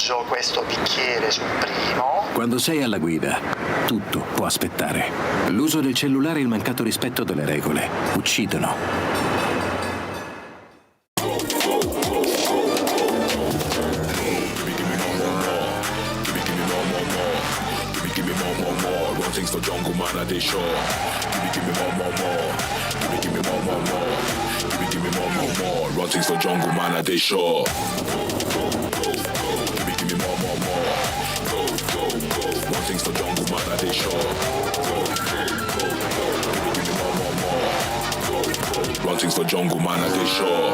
appoggio questo bicchiere sul primo. Quando sei alla guida, tutto può aspettare. L'uso del cellulare e il mancato rispetto delle regole uccidono. Things for jungle man at the show. Give me more. Give me more. Give me more. Run things for jungle man at the show. Give me more. Run things for jungle man at the show. Give me more. Run things for jungle man at the show.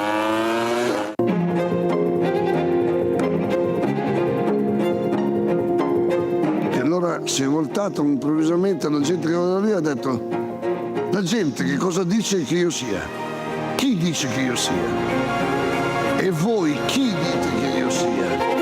Si è voltato improvvisamente la gente che era lì, ha detto: la gente che cosa dice che io sia? Chi dice che io sia? E voi chi dite che io sia?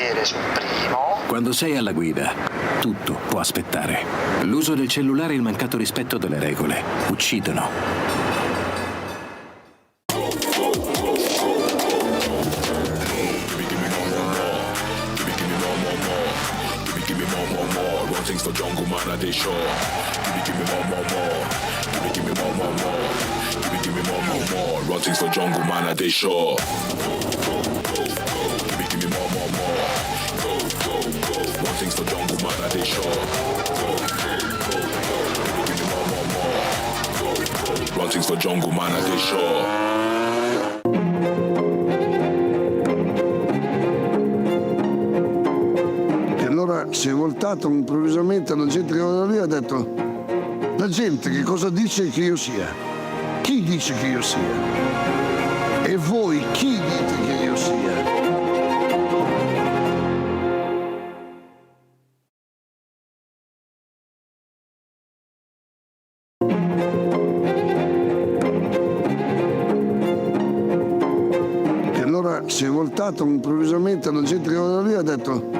bicchiere sul primo. Quando sei alla guida, tutto può aspettare. L'uso del cellulare e il mancato rispetto delle regole uccidono. Things for jungle man at the shore. Give me more. Give me more. Give me more. Run things for jungle man at the shore. Give me more. Run things for jungle man at the shore. Give me more. Run things for jungle man at the shore. Allora si è voltato improvvisamente alla gente che era lì e ha detto: la gente che cosa dice che io sia? Chi dice che io sia? E voi chi dite che io sia? E allora si è voltato improvvisamente alla gente che era lì e ha detto: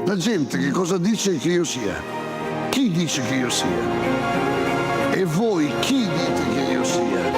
la gente che cosa dice che io sia? Chi dice che io sia? E voi chi dite che io sia?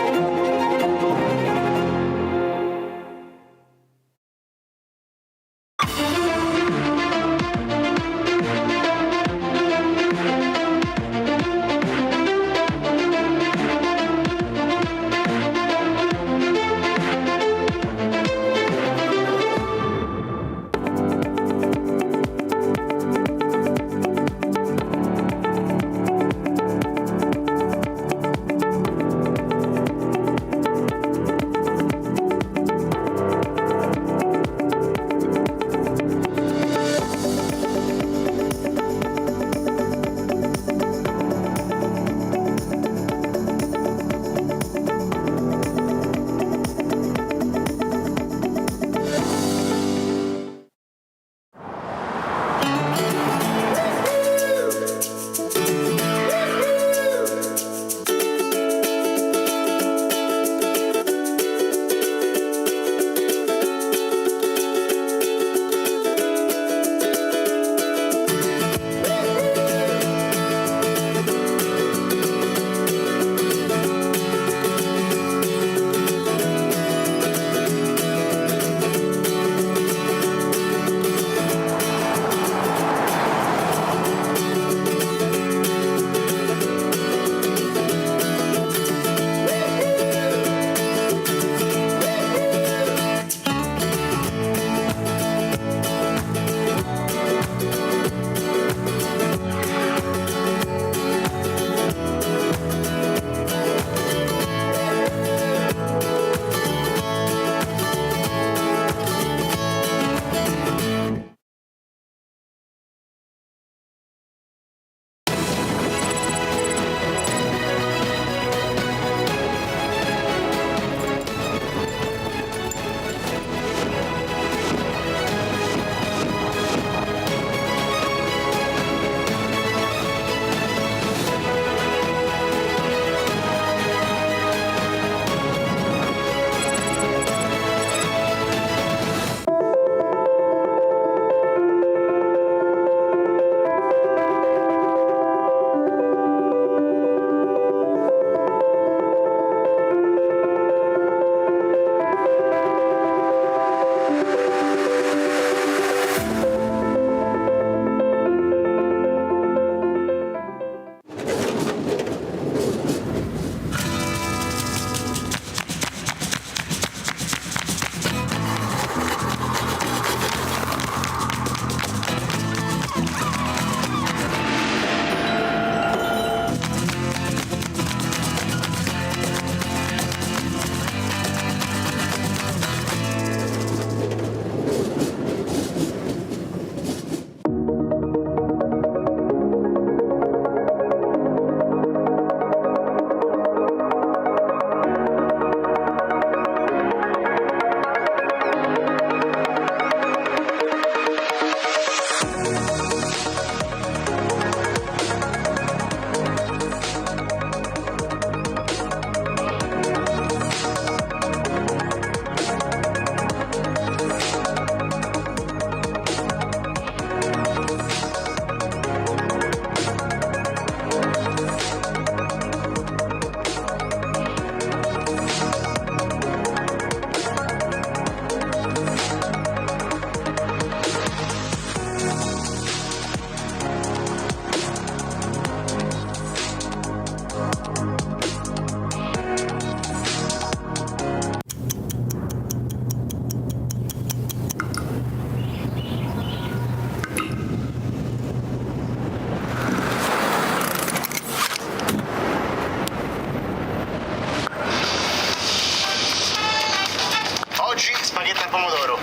Oggi spaghetti al pomodoro.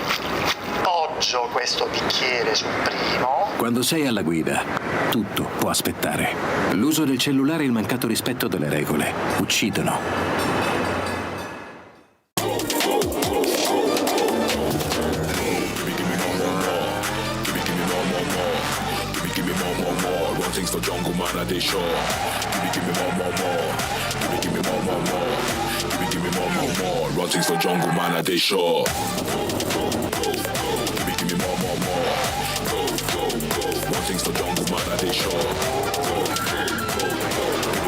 Poggio questo bicchiere sul primo. Quando sei alla guida, tutto può aspettare. L'uso del cellulare e il mancato rispetto delle regole uccidono. Things for jungle man, I they sure. Give me more, more, more. Give me more, more, more. Give me more, more, more. Run things for jungle man, I they sure. Give me more, more, more. Run things for jungle man, I they sure.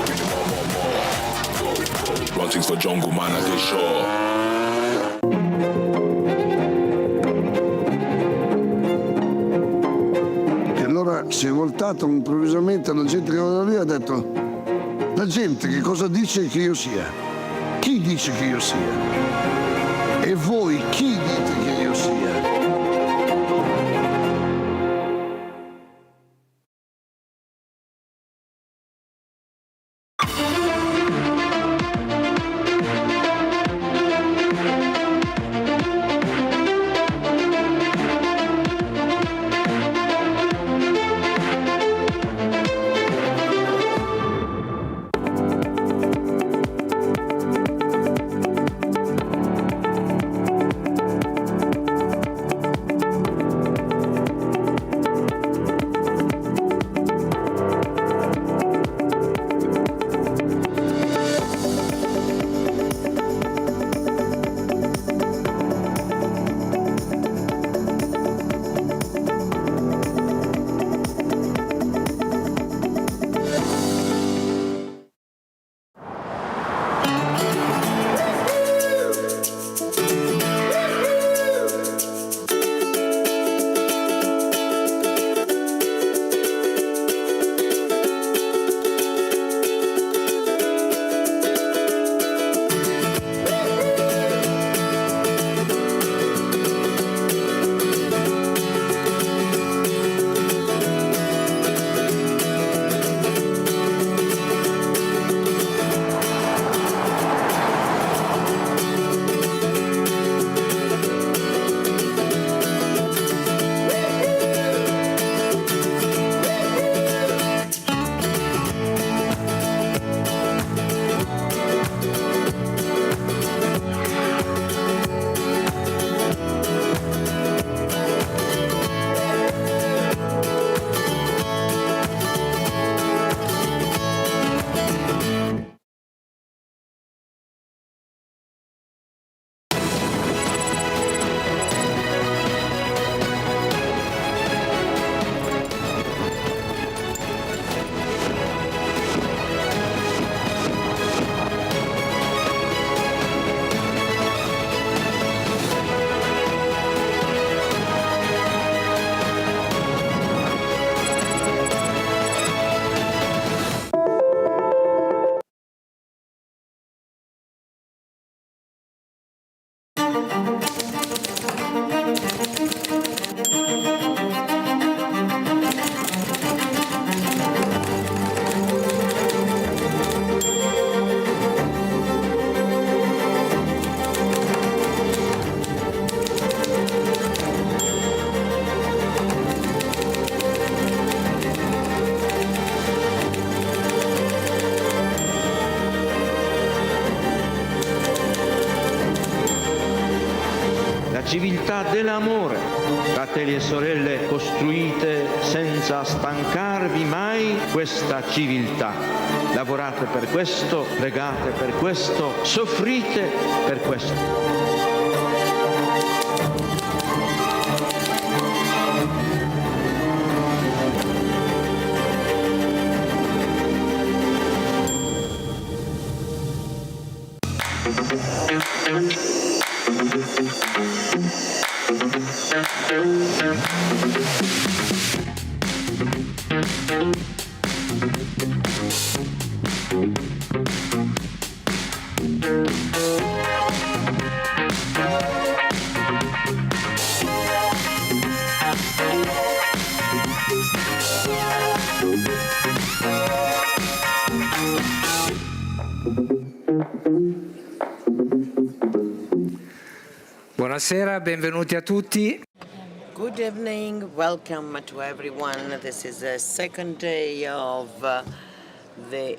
Give me more, more, more. Run things for jungle man, I they sure. Si è voltato improvvisamente alla gente che era lì e ha detto: la gente che cosa dice che io sia? Chi dice che io sia? E voi chi dite che io sia? civiltà dell'amore. Fratelli e sorelle, costruite senza stancarvi mai questa civiltà. Lavorate per questo, pregate per questo, soffrite per questo. Buonasera, benvenuti a tutti. Good evening, welcome to everyone. This is the second day of the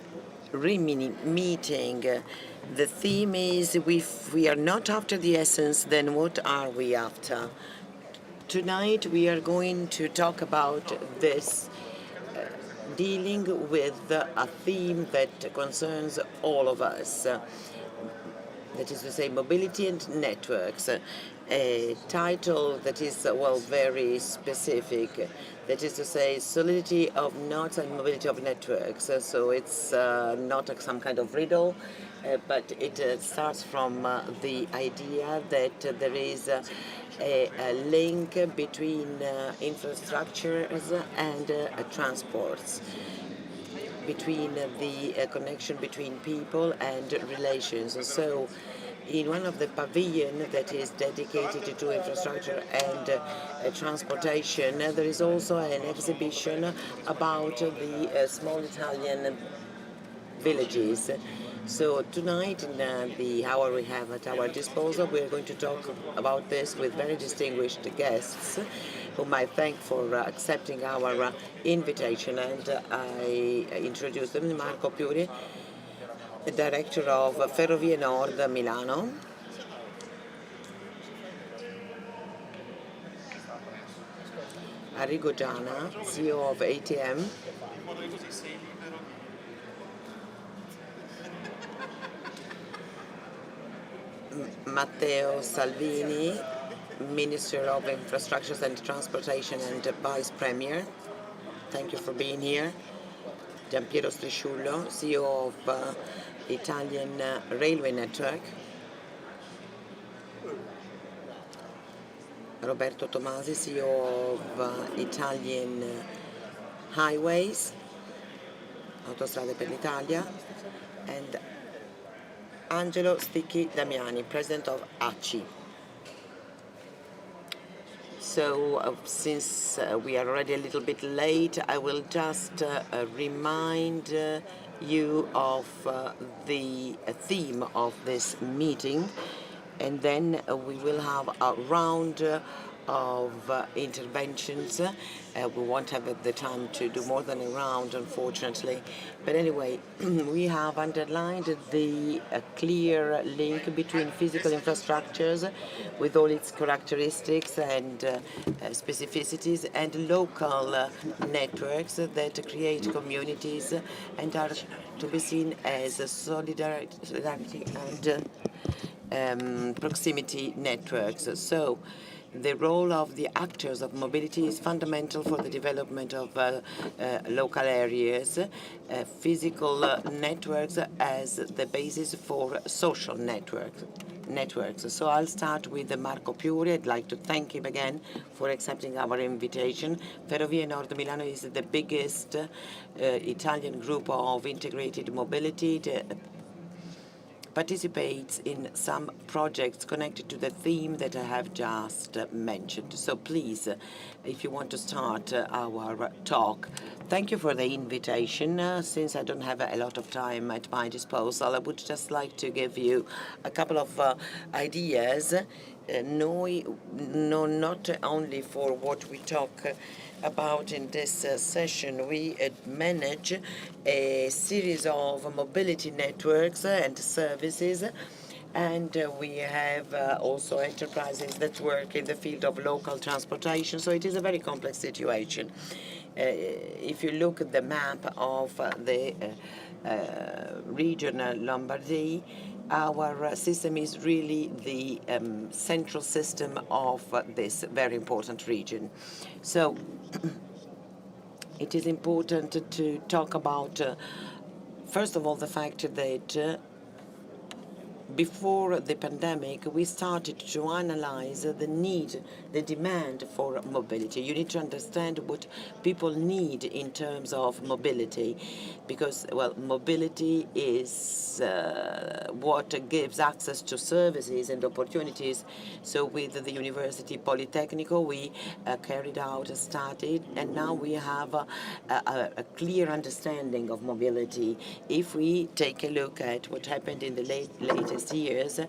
Rimini meeting. The theme is, if we are not after the essence, then what are we after? Tonight we are going to talk about this, dealing with a theme that concerns all of us. That is to say, mobility and networks. A title that is, well, very specific. That is to say, solidity of nodes and mobility of networks. So it's not some kind of riddle, but it starts from the idea that there is a link between infrastructures and transports, between the connection between people and relations. So in one of the pavilion that is dedicated to infrastructure and transportation, there is also an exhibition about the small Italian villages. So tonight, in the hour we have at our disposal, we are going to talk about this with very distinguished guests, whom I thank for accepting our invitation. And I introduce them: Marco Piuri, the director of Ferrovie Nord Milano; Arrigo Giana, CEO of ATM; Matteo Salvini, Minister of Infrastructures and Transportation and Vice Premier. Thank you for being here. Giampiero Strisciuglio, CEO of Italian Railway Network. Roberto Tomasi, CEO of Italian Highways, Autostrade per l'Italia. And Angelo Sticchi Damiani, President of ACI. So since we are already a little bit late, I will just remind you of the theme of this meeting, and then we will have a round of interventions. We won't have the time to do more than a round, unfortunately. But anyway, we have underlined the clear link between physical infrastructures with all its characteristics and specificities, and local networks that create communities and are to be seen as solidarity and proximity networks. So the role of the actors of mobility is fundamental for the development of local areas, physical networks as the basis for social networks. So I'll start with Marco Piuri. I'd like to thank him again for accepting our invitation. Ferrovie Nord Milano is the biggest Italian group of integrated mobility. Participates in some projects connected to the theme that I have just mentioned. So please, if you want to start our talk. Thank you for the invitation. Since I don't have a lot of time at my disposal, I would just like to give you a couple of ideas, not only for what we talk about in this session. We manage a series of mobility networks and services, and we have also enterprises that work in the field of local transportation, so it is a very complex situation. If you look at the map of the region Lombardy, our system is really the central system of this very important region. So it is important to talk about, first of all, the fact that before the pandemic, we started to analyze the need, the demand for mobility. You need to understand what people need in terms of mobility, because, well, mobility is what gives access to services and opportunities. So with the University Politecnico, we carried out a study, and now we have a clear understanding of mobility. If we take a look at what happened in the latest years,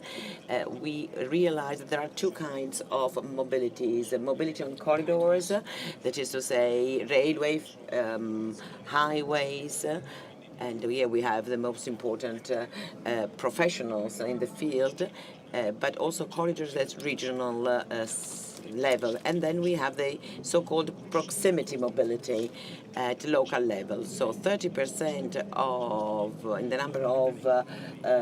we realize that there are two kinds of mobilities. Mobility on corridors, that is to say railway, highways, and here we have the most important professionals in the field, but also corridors that's regional level. And then we have the so-called proximity mobility at local level. So 30% of in the number of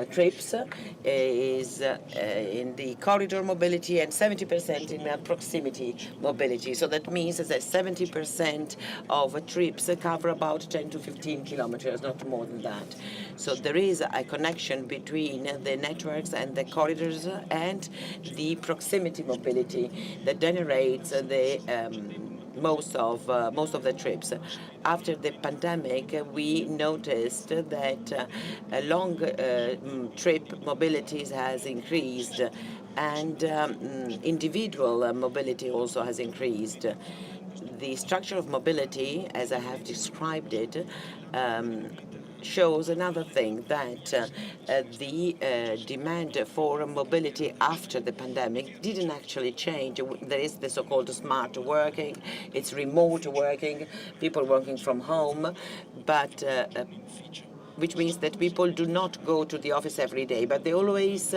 trips is in the corridor mobility and 70% in proximity mobility. So that means that 70% of trips cover about 10 to 15 kilometers, not more than that. So there is a connection between the networks and the corridors and the proximity mobility that generates the most of the trips. After the pandemic, we noticed that long trip mobilities has increased, and individual mobility also has increased. The structure of mobility, as I have described it, shows another thing, that the demand for mobility after the pandemic didn't actually change. There is the so-called smart working, it's remote working, people working from home, but which means that people do not go to the office every day, but they always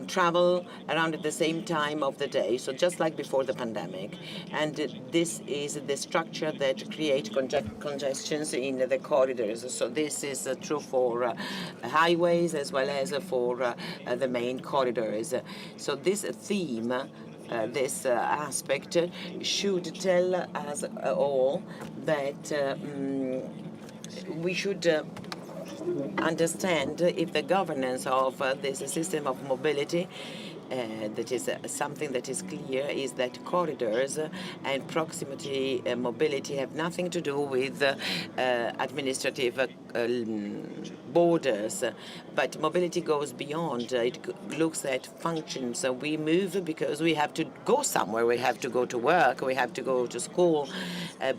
travel around at the same time of the day, so just like before the pandemic. And this is the structure that creates congestions in the corridors. So this is true for highways as well as for the main corridors. So this theme, this aspect should tell us all that we should understand if the governance of this system of mobility, that is something that is clear, is that corridors and proximity mobility have nothing to do with administrative borders, but mobility goes beyond. It looks at functions. We move because we have to go somewhere. We have to go to work. We have to go to school.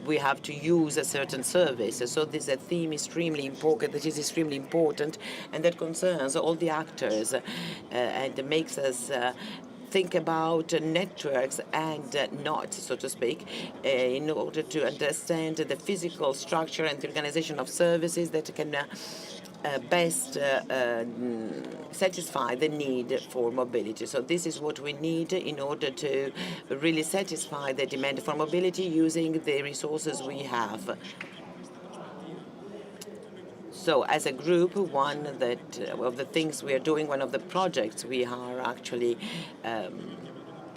We have to use a certain service. So this is a theme extremely important. That is extremely important, and that concerns all the actors, and makes us think about networks and nodes, so to speak, in order to understand the physical structure and the organization of services that can best satisfy the need for mobility. So this is what we need in order to really satisfy the demand for mobility using the resources we have. So as a group, one of the things we are doing, one of the projects we are actually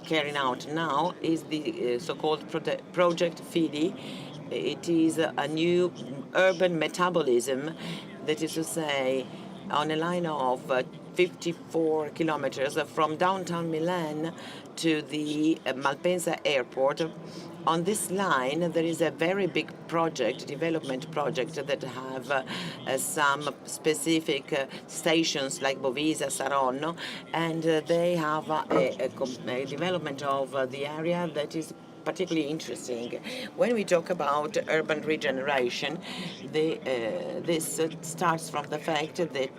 carrying out now is the so-called Project FIDI. It is a new urban metabolism, that is to say, on a line of 54 kilometers from downtown Milan to the Malpensa airport. On this line, there is a very big project, development project, that have some specific stations like Bovisa, Saronno, and they have a development of the area that is particularly interesting. When we talk about urban regeneration, this starts from the fact that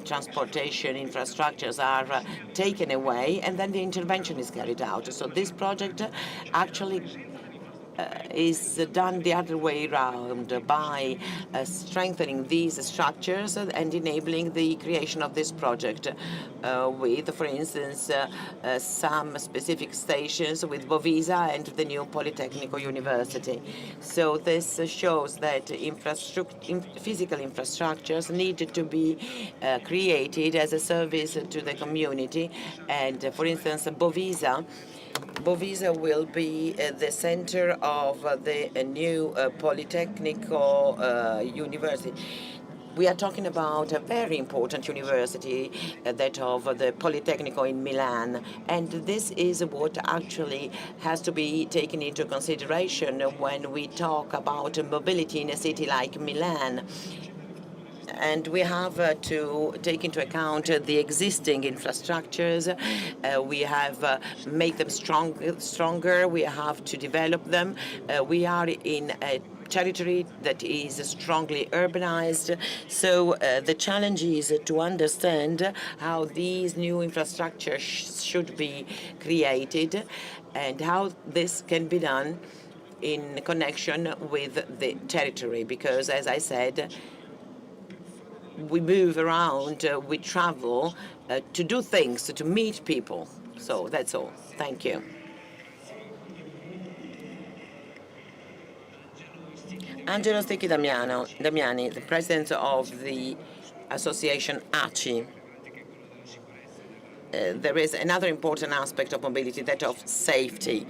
transportation infrastructures are taken away, and then the intervention is carried out. So this project actually is done the other way around by strengthening these structures and enabling the creation of this project with, for instance, some specific stations with Bovisa and the new Politecnico University. So this shows that physical infrastructures need to be created as a service to the community. And, for instance, Bovisa will be the center of the new Politecnico University. we are talking about a very important university, that of the Politecnico in Milan, and this is what actually has to be taken into consideration when we talk about mobility in a city like Milan. And we have to take into account the existing infrastructures. We have make them stronger. We have to develop them. We are in a territory that is strongly urbanized. So the challenge is to understand how these new infrastructures should be created and how this can be done in connection with the territory. Because, as I said, we move around, we travel to do things, to meet people. So that's all. Thank you. Angelo Sticchi Damiani, the president of the association ACI. There is another important aspect of mobility, that of safety.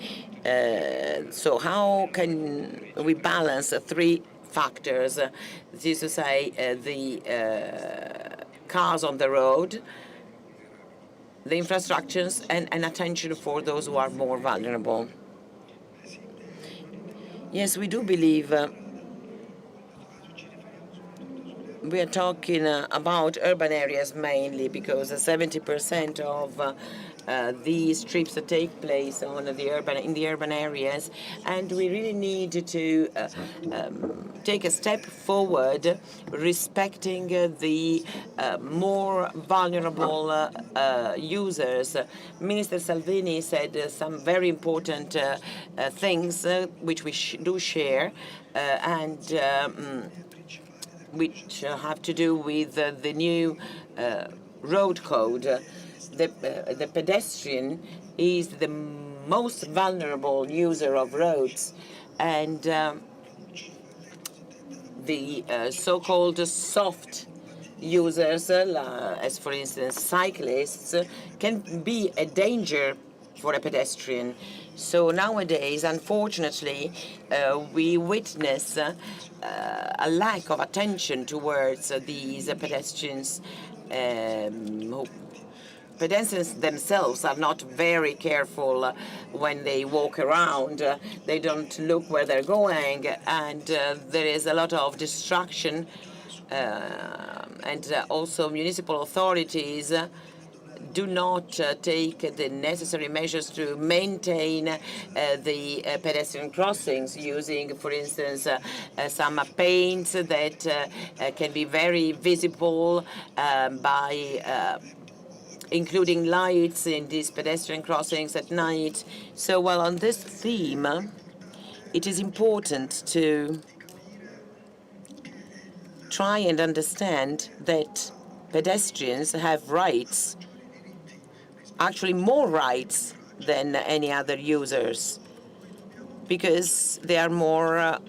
So how can we balance three factors? This is to say, the cars on the road, the infrastructures, and attention for those who are more vulnerable. Yes, we do believe we are talking about urban areas mainly, because 70% of these trips that take place in the urban areas, and we really need to take a step forward, respecting the more vulnerable users. Minister Salvini said some very important things which we do share, and which have to do with the new road code. The pedestrian is the most vulnerable user of roads, and the so-called soft users, as for instance cyclists, can be a danger for a pedestrian. So nowadays, unfortunately, we witness a lack of attention towards these pedestrians. Pedestrians themselves are not very careful when they walk around. They don't look where they're going, and there is a lot of distraction. And also municipal authorities do not take the necessary measures to maintain the pedestrian crossings, using, for instance, some paints that can be very visible by including lights in these pedestrian crossings at night. So, well, on this theme, it is important to try and understand that pedestrians have rights, actually more rights than any other users, because they are more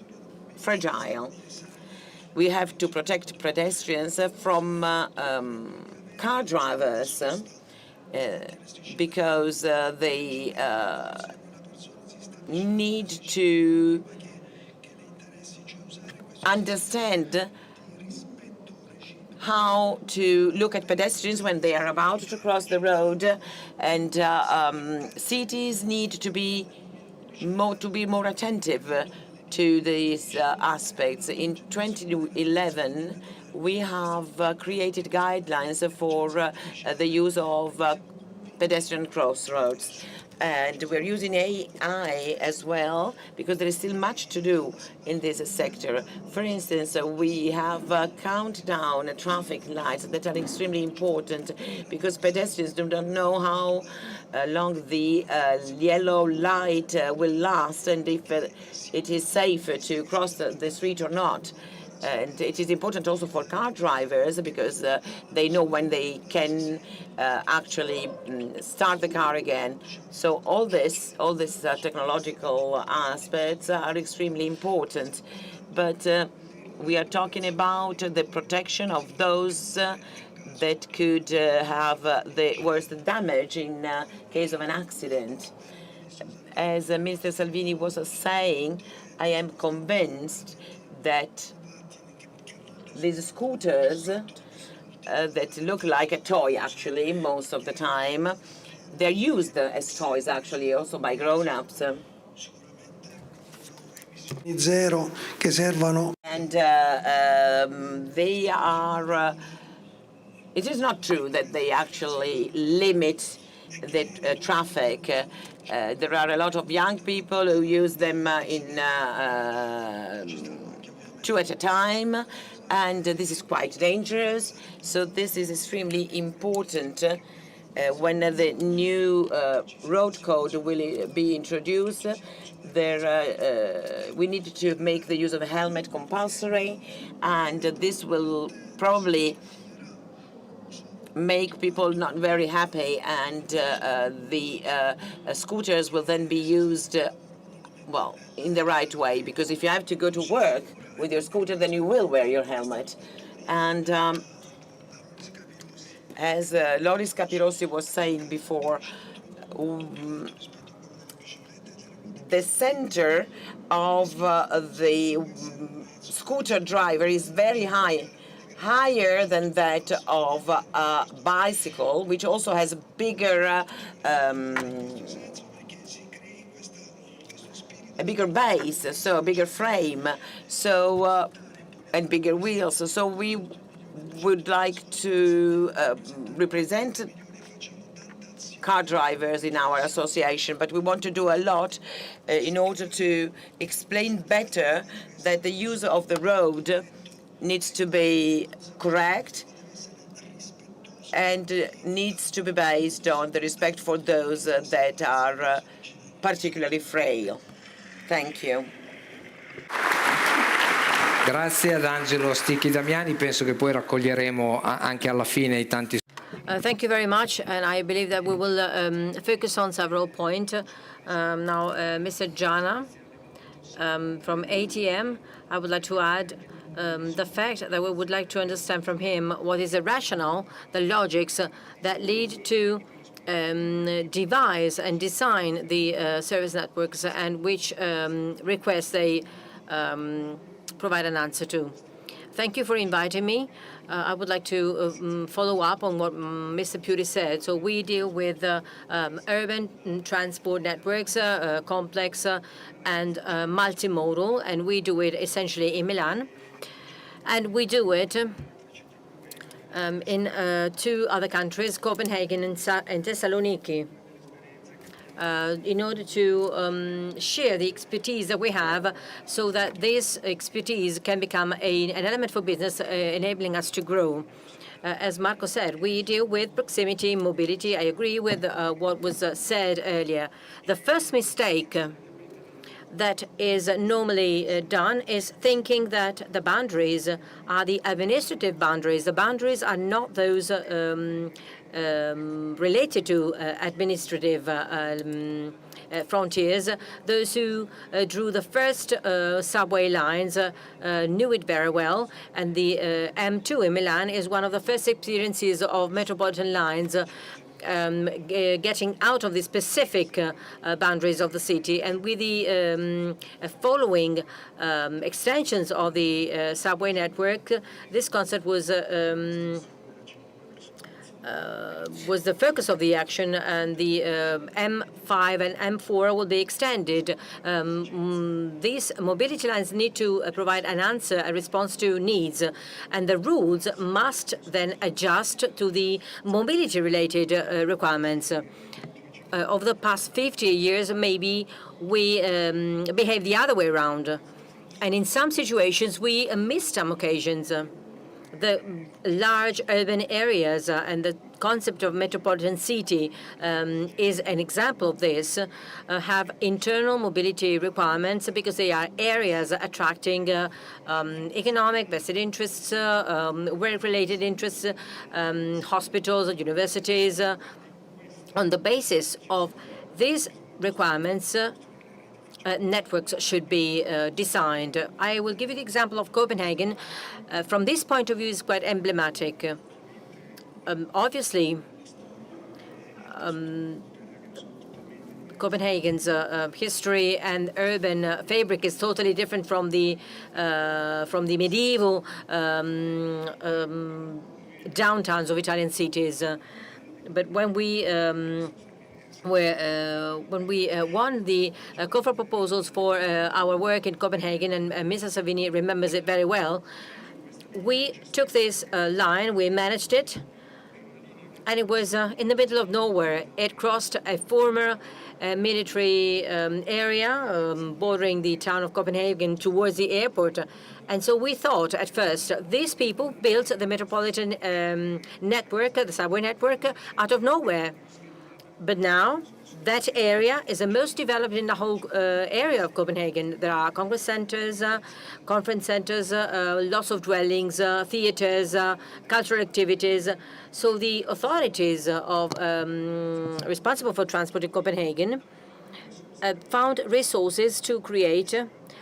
fragile. We have to protect pedestrians from car drivers because they need to understand how to look at pedestrians when they are about to cross the road, and cities need to be more attentive to these aspects. In 2011, we have created guidelines for the use of pedestrian crossroads. And we're using AI as well, because there is still much to do in this sector. For instance, we have countdown traffic lights that are extremely important, because pedestrians do not know how long the yellow light will last, and if it is safe to cross the street or not. And it is important also for car drivers, because they know when they can actually start the car again. So all this technological aspects are extremely important. But we are talking about the protection of those that could have the worst damage in case of an accident. As Mr. Salvini was saying, I am convinced that these scooters that look like a toy, actually, most of the time. They're used as toys, actually, also by grown-ups. Zero che servono. And they are, it is not true that they actually limit the traffic. There are a lot of young people who use them in two at a time, and this is quite dangerous. So this is extremely important when the new road code will be introduced. We need to make the use of a helmet compulsory, and this will probably make people not very happy, and the scooters will then be used, well, in the right way, because if you have to go to work with your scooter, then you will wear your helmet. And as Loris Capirossi was saying before, the center of the scooter driver is very high, higher than that of a bicycle, which also has a bigger base, so a bigger frame, so and bigger wheels. So we would like to represent car drivers in our association, but we want to do a lot in order to explain better that the use of the road needs to be correct and needs to be based on the respect for those that are particularly frail. Thank you. Grazie ad Angelo, Sticchi, Damiani. Penso che poi raccoglieremo anche alla fine i tanti. Thank you very much, and I believe that we will focus on several points. Now, Mr. Giana from ATM, I would like to add the fact that we would like to understand from him what is the rationale, the logics that lead to devise and design the service networks, and which requests they provide an answer to. Thank you for inviting me. I would like to follow up on what Mr. Piuri said. So we deal with urban transport networks, complex and multimodal, and we do it essentially in Milan. And we do it in two other countries, Copenhagen and Thessaloniki, in order to share the expertise that we have, so that this expertise can become an element for business, enabling us to grow. As Marco said, we deal with proximity, mobility. I agree with what was said earlier. The first mistake that is normally done is thinking that the boundaries are the administrative boundaries. The boundaries are not those related to administrative frontiers. Those who drew the first subway lines knew it very well, and the M2 in Milan is one of the first experiences of metropolitan lines getting out of the specific boundaries of the city. And with the following extensions of the subway network, this concept was the focus of the action, and the M5 and M4 will be extended. These mobility lines need to provide an answer, a response to needs, and the rules must then adjust to the mobility-related requirements. Over the past 50 years, maybe we behave the other way around, and in some situations we miss some occasions. The large urban areas and the concept of metropolitan city is an example of this, have internal mobility requirements because they are areas attracting economic vested interests, work-related interests, hospitals, universities. On the basis of these requirements, networks should be designed. I will give you the example of Copenhagen. From this point of view, it's quite emblematic. Copenhagen's history and urban fabric is totally different from the medieval downtowns of Italian cities. But when we won the call for proposals for our work in Copenhagen, and Mr. Salvini remembers it very well, we took this line, we managed it, and it was in the middle of nowhere. It crossed a former military area bordering the town of Copenhagen towards the airport. And so we thought at first, these people built the metropolitan network, the subway network, out of nowhere. But now, that area is the most developed in the whole area of Copenhagen. There are congress centers, conference centers, lots of dwellings, theaters, cultural activities. So the authorities responsible for transport in Copenhagen found resources to create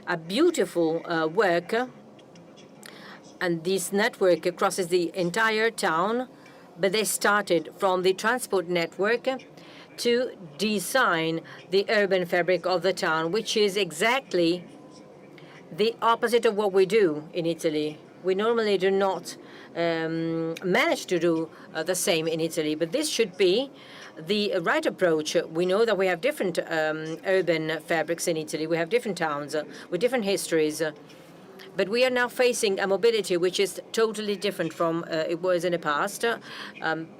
a beautiful work. And this network crosses the entire town, but they started from the transport network to design the urban fabric of the town, which is exactly the opposite of what we do in Italy. We normally do not manage to do the same in Italy, but this should be the right approach. We know that we have different urban fabrics in Italy. We have different towns with different histories. But we are now facing a mobility which is totally different from it was in the past.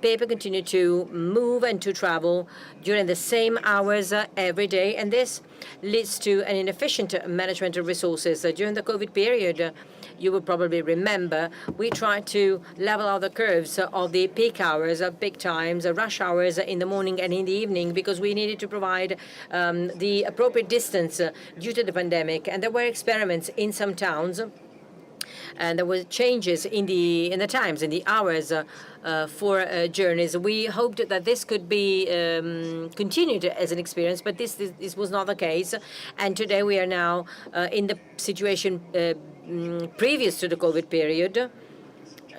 People continue to move and to travel during the same hours every day, and this leads to an inefficient management of resources. During the COVID period, you will probably remember, we tried to level out the curves of the peak hours, peak times, rush hours in the morning and in the evening, because we needed to provide the appropriate distance due to the pandemic. And there were experiments in some towns, and there were changes in the times, in the hours for journeys. We hoped that this could be continued as an experience, but this was not the case. And today we are now in the situation previous to the COVID period.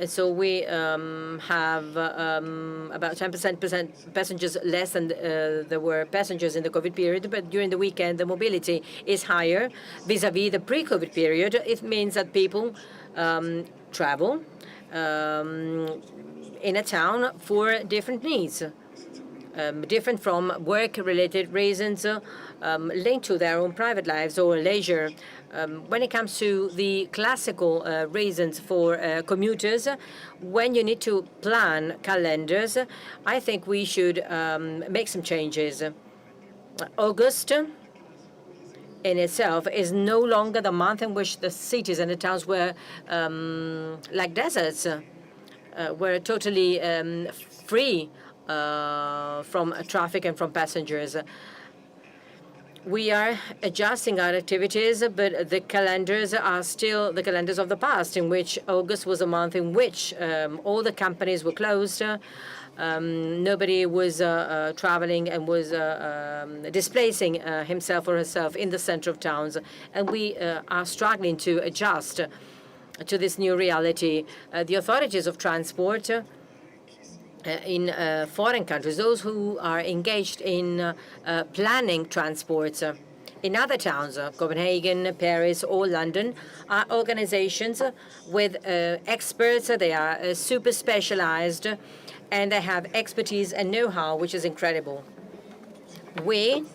So we have about 10% passengers less than there were passengers in the COVID period, but during the weekend the mobility is higher vis-à-vis the pre-COVID period. It means that people travel in a town for different needs, different from work-related reasons linked to their own private lives or leisure. When it comes to the classical reasons for commuters, when you need to plan calendars, I think we should make some changes. August in itself is no longer the month in which the cities and the towns were like deserts, were totally free from traffic and from passengers. We are adjusting our activities, but the calendars are still the calendars of the past, in which August was a month in which all the companies were closed. Nobody was traveling and was displacing himself or herself in the center of towns. And we are struggling to adjust to this new reality. The authorities of transport in foreign countries, those who are engaged in planning transports in other towns, Copenhagen, Paris, or London, are organizations with experts. They are super specialized, and they have expertise and know-how, which is incredible. We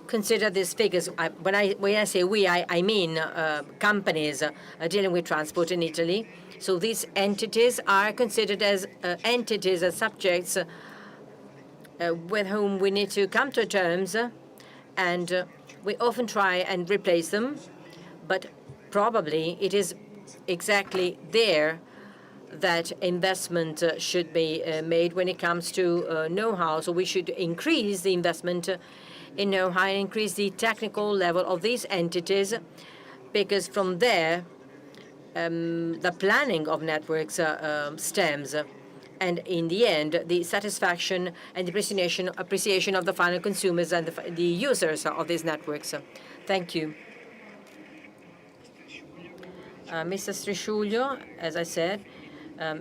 consider these figures. When I say we, I mean companies dealing with transport in Italy. So these entities are considered as entities, as subjects with whom we need to come to terms, and we often try and replace them, but probably it is exactly there that investment should be made when it comes to know-how. So we should increase the investment in know-how and increase the technical level of these entities, because from there the planning of networks stems, and in the end, the satisfaction and appreciation of the final consumers and the users of these networks. Thank you. Mr. Strisciuglio, as I said,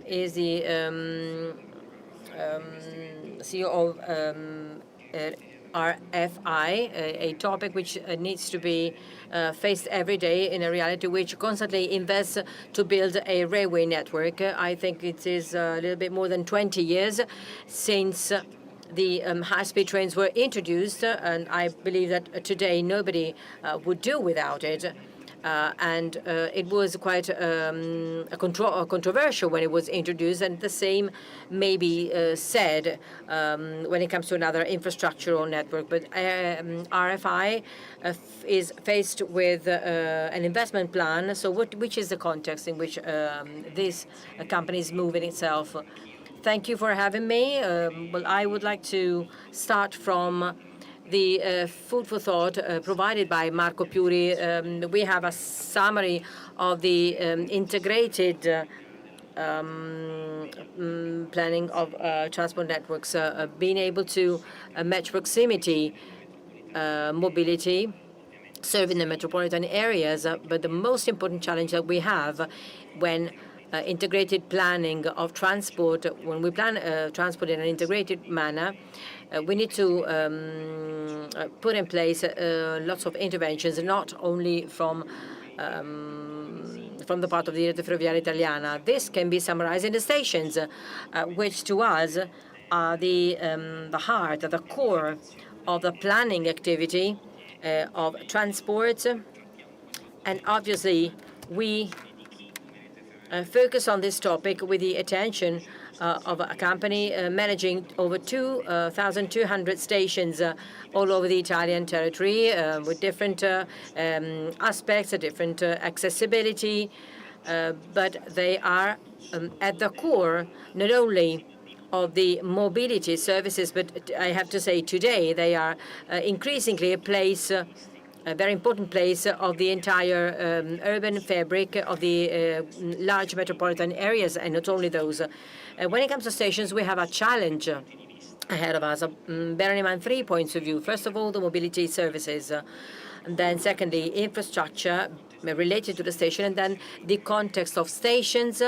is the CEO of RFI, a topic which needs to be faced every day in a reality which constantly invests to build a railway network. I think it is a little bit more than 20 years since the high-speed trains were introduced, and I believe that today nobody would do without it. It was quite controversial when it was introduced, and the same may be said when it comes to another infrastructural network. But RFI is faced with an investment plan. So which is the context in which this company is moving itself? Thank you for having me. Well, I would like to start from the food for thought provided by Marco Piuri. We have a summary of the integrated planning of transport networks, being able to match proximity, mobility, serving the metropolitan areas. But the most important challenge that we have when integrated planning of transport, when we plan transport in an integrated manner, we need to put in place lots of interventions, not only from the part of the Rete Ferroviaria Italiana. This can be summarized in the stations, which to us are the heart, the core of the planning activity of transport. And obviously, we focus on this topic with the attention of a company managing over 2,200 stations all over the Italian territory with different aspects, different accessibility, but they are at the core not only of the mobility services, but I have to say today they are increasingly a very important place of the entire urban fabric of the large metropolitan areas, and not only those. When it comes to stations, we have a challenge ahead of us, bearing in mind 3 points of view. First of all, the mobility services, and then secondly, infrastructure related to the station, and then the context of stations,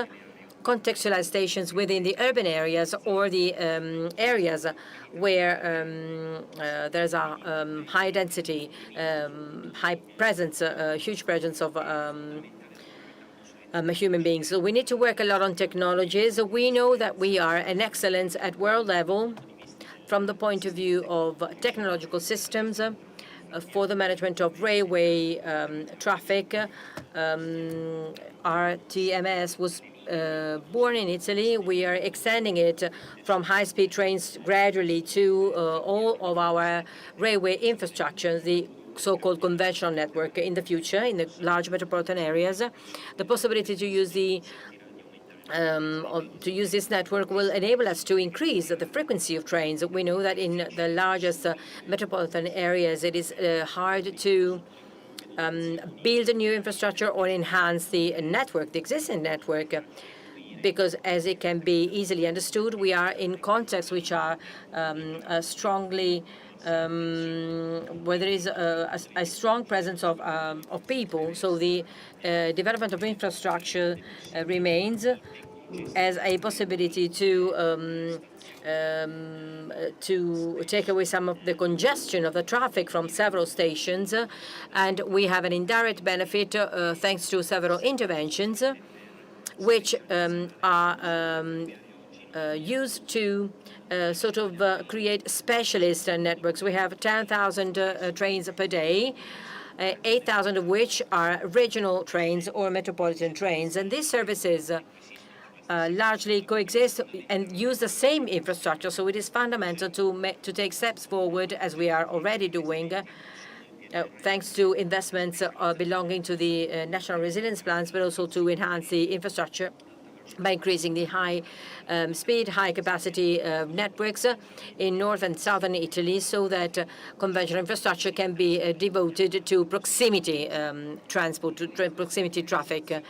contextualized stations within the urban areas or the areas where there's a high density, high presence, huge presence of human beings. So we need to work a lot on technologies. We know that we are an excellence at world level from the point of view of technological systems for the management of railway traffic. RTMS was born in Italy. We are extending it from high-speed trains gradually to all of our railway infrastructure, the so-called conventional network in the future, in the large metropolitan areas. The possibility to use this network will enable us to increase the frequency of trains. We know that in the largest metropolitan areas, it is hard to build a new infrastructure or enhance the network, the existing network, because as it can be easily understood, we are in contexts which are strongly, where there is a strong presence of people. So the development of infrastructure remains as a possibility to take away some of the congestion of the traffic from several stations, and we have an indirect benefit thanks to several interventions which are used to sort of create specialist networks. We have 10,000 trains per day, 8,000 of which are regional trains or metropolitan trains, and these services largely coexist and use the same infrastructure. So it is fundamental to take steps forward, as we are already doing, thanks to investments belonging to the national resilience plans, but also to enhance the infrastructure by increasing the high-speed, high-capacity networks in north and southern Italy, so that conventional infrastructure can be devoted to proximity transport, to proximity traffic.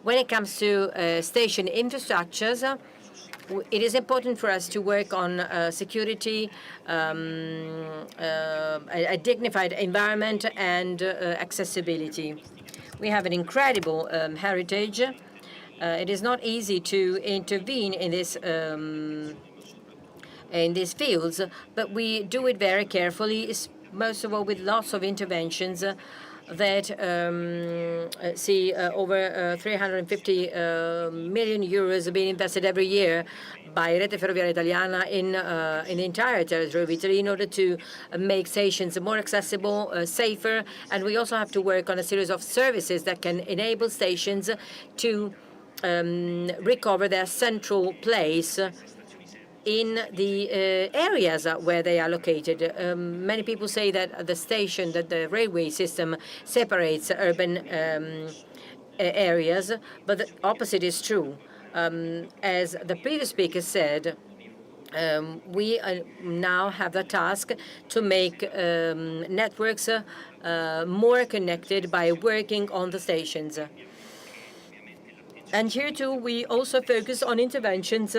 When it comes to station infrastructures, it is important for us to work on security, a dignified environment, and accessibility. We have an incredible heritage. It is not easy to intervene in this in these fields, but we do it very carefully, most of all with lots of interventions that see over 350 million euros being invested every year by Rete Ferroviaria Italiana in the entire territory of Italy in order to make stations more accessible, safer, and we also have to work on a series of services that can enable stations to recover their central place in the areas where they are located. Many people say that the railway system separates urban areas, but the opposite is true. As the previous speaker said, we now have the task to make networks more connected by working on the stations. And here too, we also focus on interventions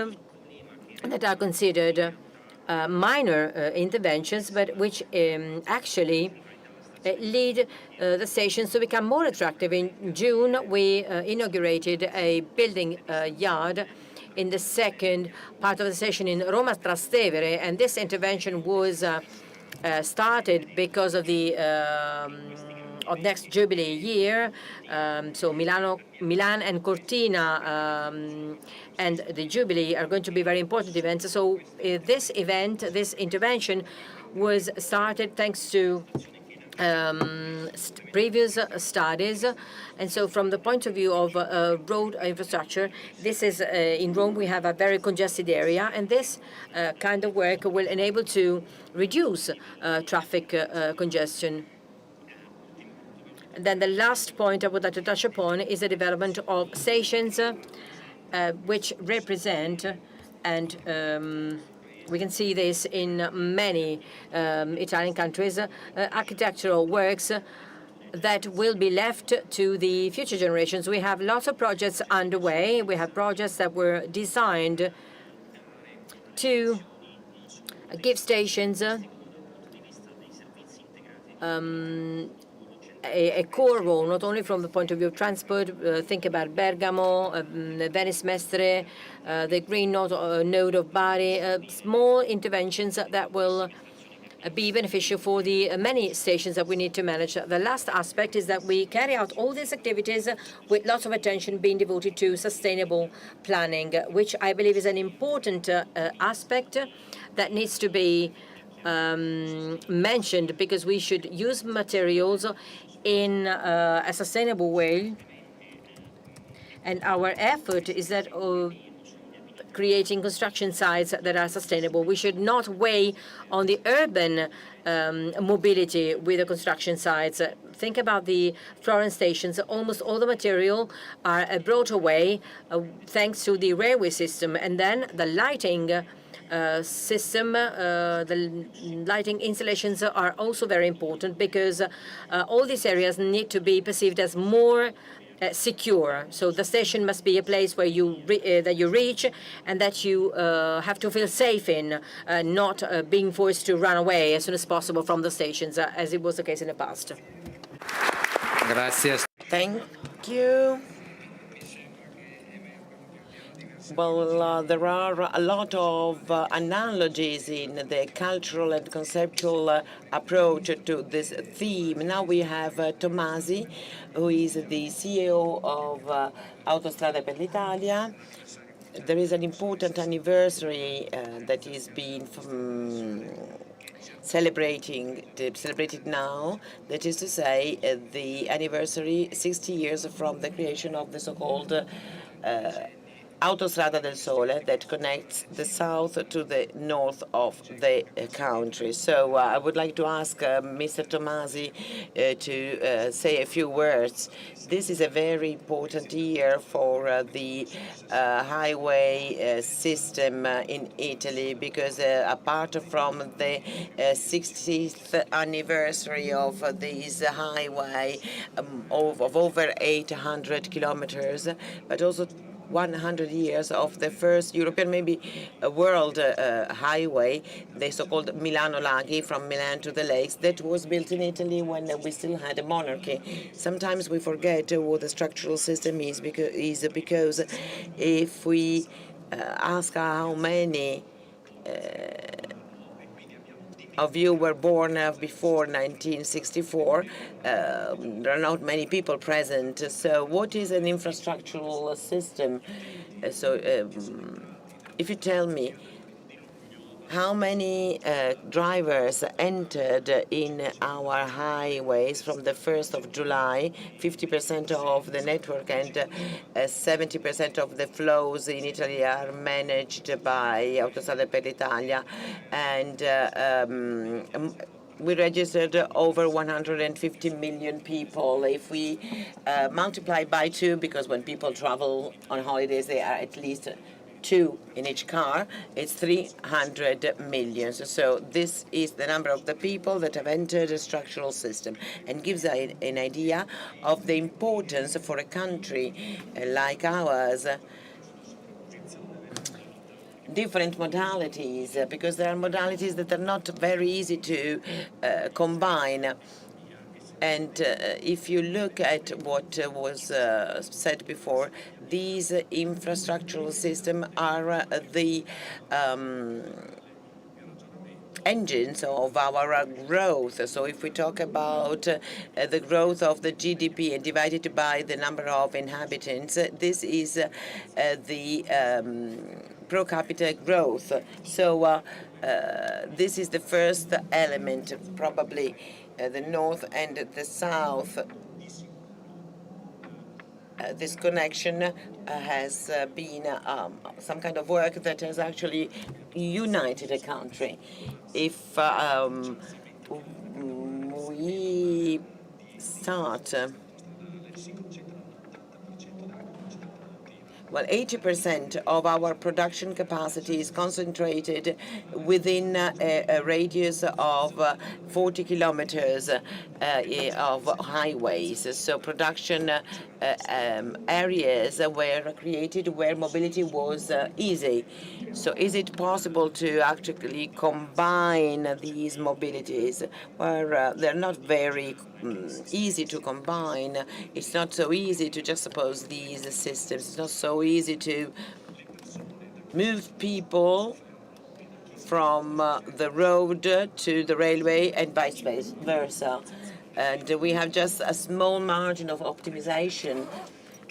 that are considered minor interventions, but which actually lead the stations to become more attractive. In June, we inaugurated a building yard in the second part of the station in Roma Trastevere, and this intervention was started because of the next Jubilee year. So Milan and Cortina and the Jubilee are going to be very important events. So this intervention was started thanks to previous studies. And so from the point of view of road infrastructure, this is in Rome we have a very congested area, and this kind of work will enable to reduce traffic congestion. And then the last point I would like to touch upon is the development of stations which represent, and we can see this in many Italian countries, architectural works that will be left to the future generations. We have lots of projects underway. We have projects that were designed to give stations a core role, not only from the point of view of transport. Think about Bergamo, Venice Mestre, the green node of Bari, small interventions that will be beneficial for the many stations that we need to manage. The last aspect is that we carry out all these activities with lots of attention being devoted to sustainable planning, which I believe is an important aspect that needs to be mentioned, because we should use materials in a sustainable way, and our effort is that of creating construction sites that are sustainable. We should not weigh on the urban mobility with the construction sites. Think about the Florence stations. Almost all the material are brought away thanks to the railway system, and then the lighting system, the lighting installations are also very important, because all these areas need to be perceived as more secure. So the station must be a place where that you reach and that you have to feel safe in, not being forced to run away as soon as possible from the stations, as it was the case in the past. Gracias. Thank you. Well, there are a lot of analogies in the cultural and conceptual approach to this theme. Now we have Tomasi, who is the CEO of Autostrade per l'Italia. There is an important anniversary that is being celebrated now. That is to say, the anniversary 60 years from the creation of the so-called Autostrada del Sole, that connects the south to the north of the country. So I would like to ask Mr. Tomasi to say a few words. This is a very important year for the highway system in Italy, because apart from the 60th anniversary of this highway of over 800 kilometers, but also 100 years of the first European, maybe a world highway, the so-called Milano Laghi, from Milan to the lakes, that was built in Italy when we still had a monarchy. Sometimes we forget what the structural system is, because if we ask how many of you were born before 1964. There are not many people present. So what is an infrastructural system? If you tell me how many drivers entered in our highways from the 1st of July, 50% of the network and 70% of the flows in Italy are managed by Autostrade per l'Italia, and we registered over 150 million people. If we multiply by 2, because when people travel on holidays, they are at least 2 in each car, it's 300 million. So this is the number of the people that have entered a structural system, and gives an idea of the importance for a country like ours. Different modalities, because there are modalities that are not very easy to combine. And if you look at what was said before, these infrastructural systems are the engines of our growth. So if we talk about the growth of the GDP and divide it by the number of inhabitants, this is the per capita growth. So this is the first element, probably the north and the south. This connection has been some kind of work that has actually united a country. If we start, well, 80% of our production capacity is concentrated within a radius of 40 kilometers of highways. So production areas were created where mobility was easy. So is it possible to actually combine these mobilities? Where they're not very easy to combine. It's not so easy to just suppose these systems. It's not so easy to move people from the road to the railway and vice versa. And we have just a small margin of optimization.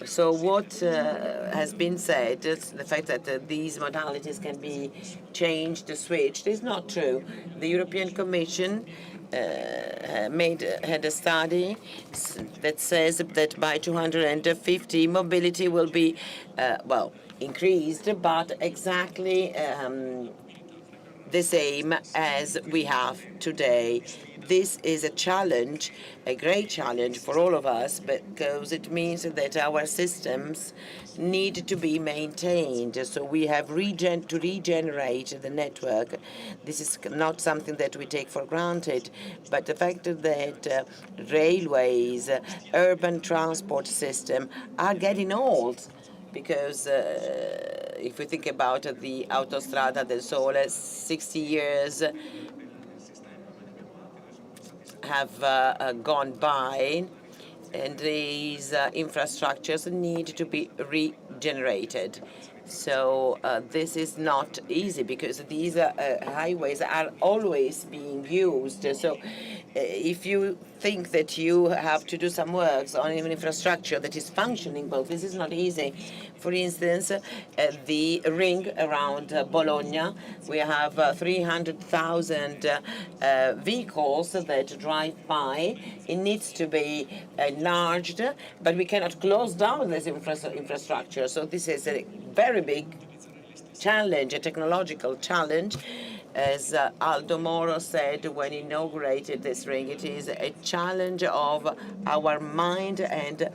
So what has been said, the fact that these modalities can be changed, switched, is not true. The European Commission had a study that says that by 250 mobility will be well, increased, but exactly the same as we have today. This is a challenge, a great challenge for all of us, because it means that our systems need to be maintained. So we have to regenerate the network. This is not something that we take for granted, but the fact that railways, urban transport system are getting old, because if we think about the Autostrade del Sole, 60 years have gone by, and these infrastructures need to be regenerated. So this is not easy, because these highways are always being used. So if you think that you have to do some works on an infrastructure that is functioning well, this is not easy. For instance, the ring around Bologna, we have 300,000 vehicles that drive by. It needs to be enlarged, but we cannot close down this infrastructure. So this is a very big challenge, a technological challenge. As Aldo Moro said when he inaugurated this ring, it is a challenge of our mind and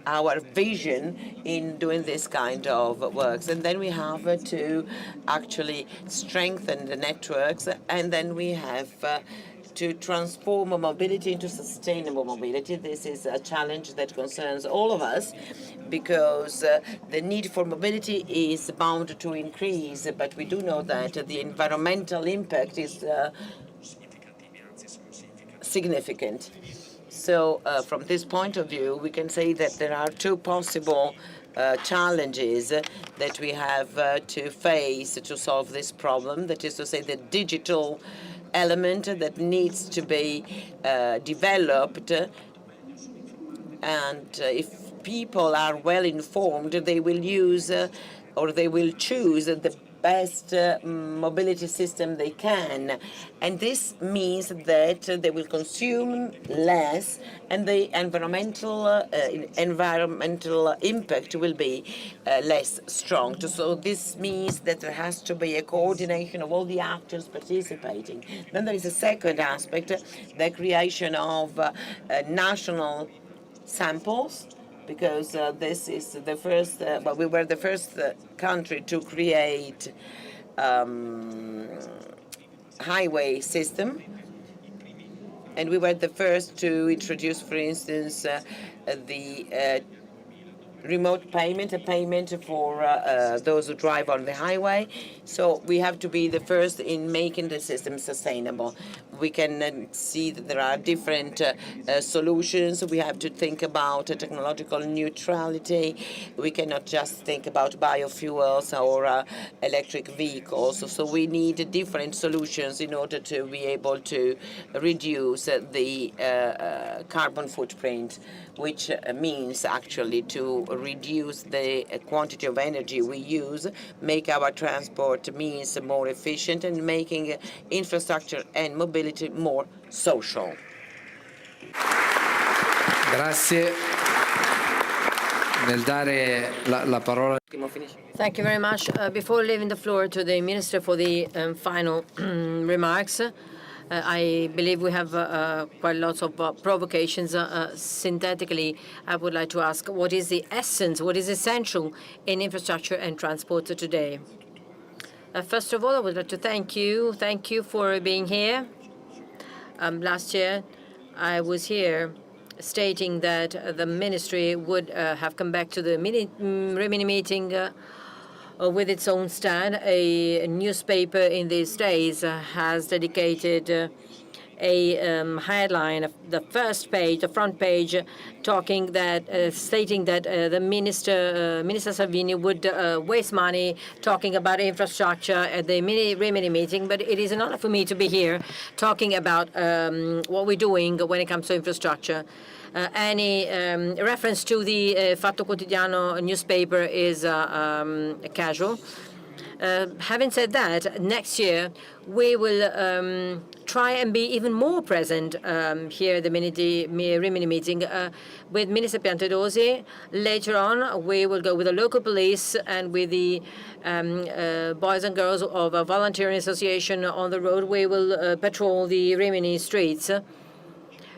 our vision in doing this kind of works. And then we have to actually strengthen the networks, and then we have to transform mobility into sustainable mobility. This is a challenge that concerns all of us, because the need for mobility is bound to increase, but we do know that the environmental impact is significant. So from this point of view, we can say that there are two possible challenges that we have to face to solve this problem. That is to say, the digital element that needs to be developed. And if people are well informed, they will use or they will choose the best mobility system they can. And this means that they will consume less, and the environmental impact will be less strong. So this means that there has to be a coordination of all the actors participating. Then there is a second aspect, the creation of national samples, because this is the first, well, we were the first country to create highway system, and we were the first to introduce, for instance, the remote payment, a payment for those who drive on the highway. So we have to be the first in making the system sustainable. We can see that there are different solutions. We have to think about technological neutrality. We cannot just think about biofuels or electric vehicles. So we need different solutions in order to be able to reduce the carbon footprint, which means actually to reduce the quantity of energy we use, make our transport means more efficient, and making infrastructure and mobility more social. Grazie. Nel dare la parola. Thank you very much. Before leaving the floor to the Minister for the final remarks, I believe we have quite lots of provocations. Synthetically, I would like to ask, what is the essence, what is essential in infrastructure and transport today? First of all, I would like to thank you. Thank you for being here. Last year, I was here stating that the ministry would have come back to the Rimini meeting with its own stand. A newspaper in these days has dedicated a headline, the first page, the front page, talking that, stating that the Minister Salvini would waste money talking about infrastructure at the Rimini meeting. But it is an honor for me to be here talking about what we're doing when it comes to infrastructure. Any reference to the Fatto Quotidiano newspaper is casual. Having said that, next year we will try and be even more present here at the Rimini meeting with Minister Piantedosi. Later on, we will go with the local police and with the boys and girls of a volunteering association on the road. We will patrol the Rimini streets.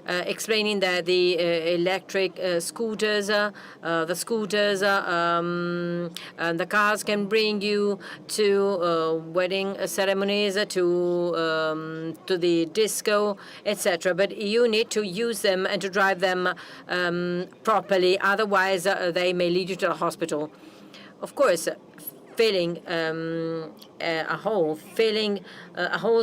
Explaining that the electric scooters, and the cars can bring you to wedding ceremonies, to the disco, etc. But you need to use them and to drive them properly. Otherwise, they may lead you to the hospital. Of course, filling a hole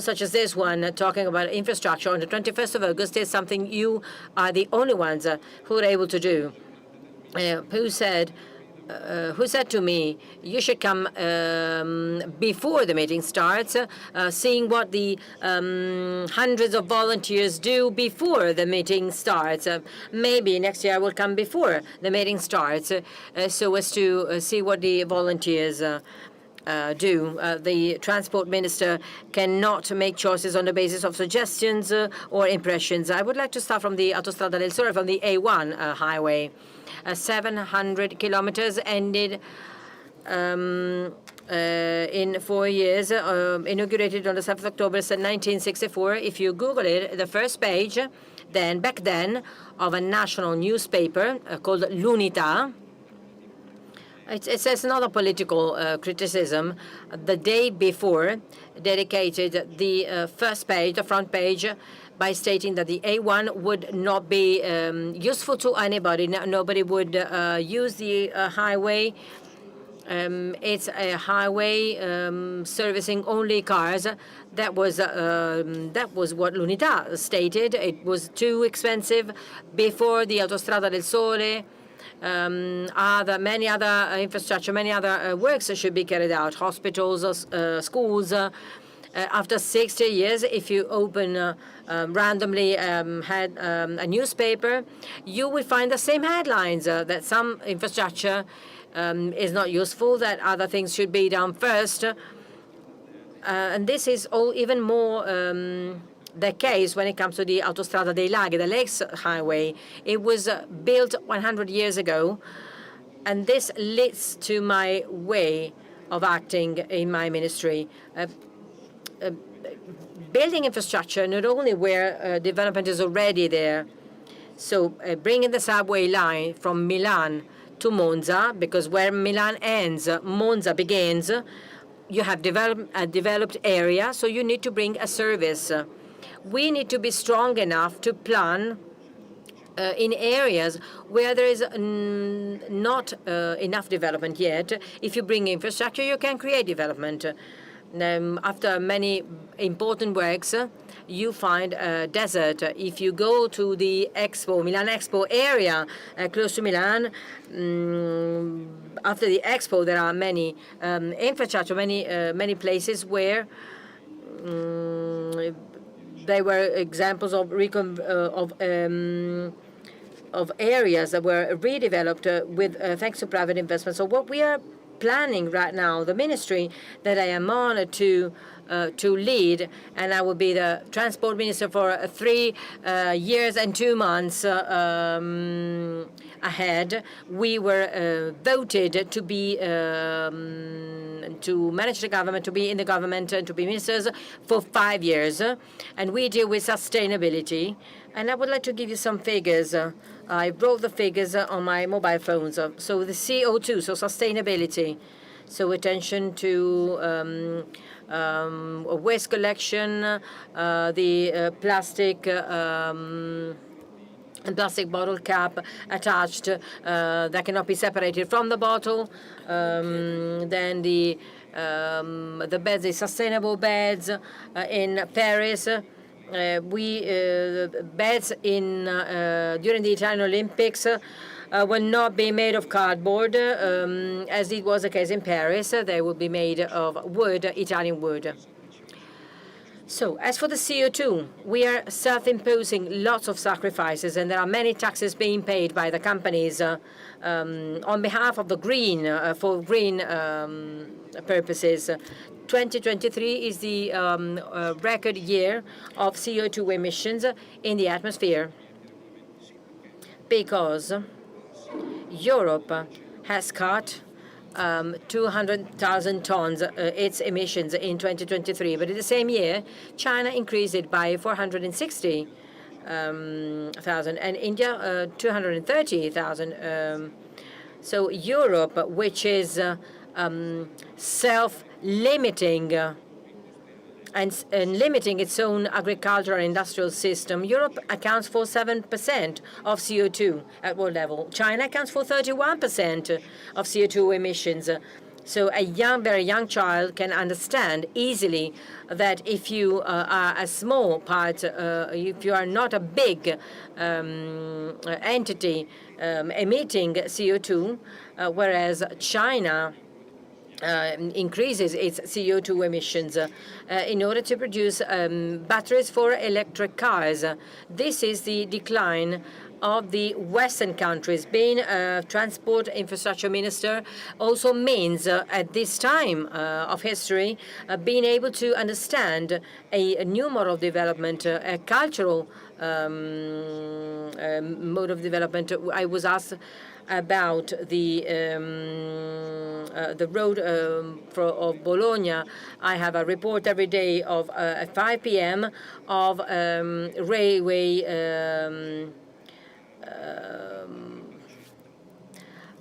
such as this one, talking about infrastructure on the 21st of August is something you are the only ones who are able to do. Who said to me, you should come before the meeting starts, seeing what the hundreds of volunteers do before the meeting starts. Maybe next year I will come before the meeting starts, so as to see what the volunteers do. The transport minister cannot make choices on the basis of suggestions or impressions. I would like to start from the Autostrade del Sole, from the A1 highway. 700 kilometers ended in 4 years, inaugurated on the 7th of October 1964. If you Google it, the first page, back then, of a national newspaper called L'Unità, it says another political criticism. The day before, dedicated the first page, the front page, by stating that the A1 would not be useful to anybody. Nobody would use the highway. It's a highway servicing only cars. That was what L'Unità stated. It was too expensive. Before the Autostrada del Sole, many other infrastructure, many other works should be carried out, hospitals, schools, After 60 years, if you open randomly a newspaper, you will find the same headlines, that some infrastructure is not useful, that other things should be done first. And this is all even more the case when it comes to the Autostrade dei Laghi, the Lakes Highway. It was built 100 years ago, and this leads to my way of acting in my ministry. Building infrastructure not only where development is already there, so bringing the subway line from Milan to Monza, because where Milan ends, Monza begins, you have a developed area, so you need to bring a service. We need to be strong enough to plan in areas where there is not enough development yet. If you bring infrastructure, you can create development. After many important works, you find a desert. If you go to the Milan Expo area close to Milan, after the Expo, there are many infrastructure, many places where they were examples of areas that were redeveloped with thanks to private investment. So what we are planning right now, the ministry that I am honored to lead, and I will be the transport minister for 3 years and 2 months ahead. We were voted to be to manage the government, to be in the government, and to be ministers for 5 years, and we deal with sustainability. And I would like to give you some figures. I wrote the figures on my mobile phones. So the CO2, so sustainability, so attention to waste collection, the plastic and plastic bottle cap attached that cannot be separated from the bottle. Then the beds, the sustainable beds in Paris. Beds during the Italian Olympics will not be made of cardboard, as it was the case in Paris. They will be made of wood, Italian wood. So, as for the CO2, we are self-imposing lots of sacrifices, and there are many taxes being paid by the companies on behalf of the green, for green purposes. 2023 is the record year of CO2 emissions in the atmosphere, because Europe has cut 200,000 tons its emissions in 2023, but in the same year, China increased it by 460,000, and India 230,000. So Europe, which is self-limiting and limiting its own agricultural and industrial system, Europe accounts for 7% of CO2 at world level. China accounts for 31% of CO2 emissions. So a very young child can understand easily that if you are a small part, if you are not a big entity emitting CO2, whereas China increases its CO2 emissions in order to produce batteries for electric cars. This is the decline of the Western countries. Being a transport infrastructure minister also means, at this time of history, being able to understand a new model of development, a cultural mode of development. I was asked about the road of Bologna. I have a report every day of at 5 p.m. of railway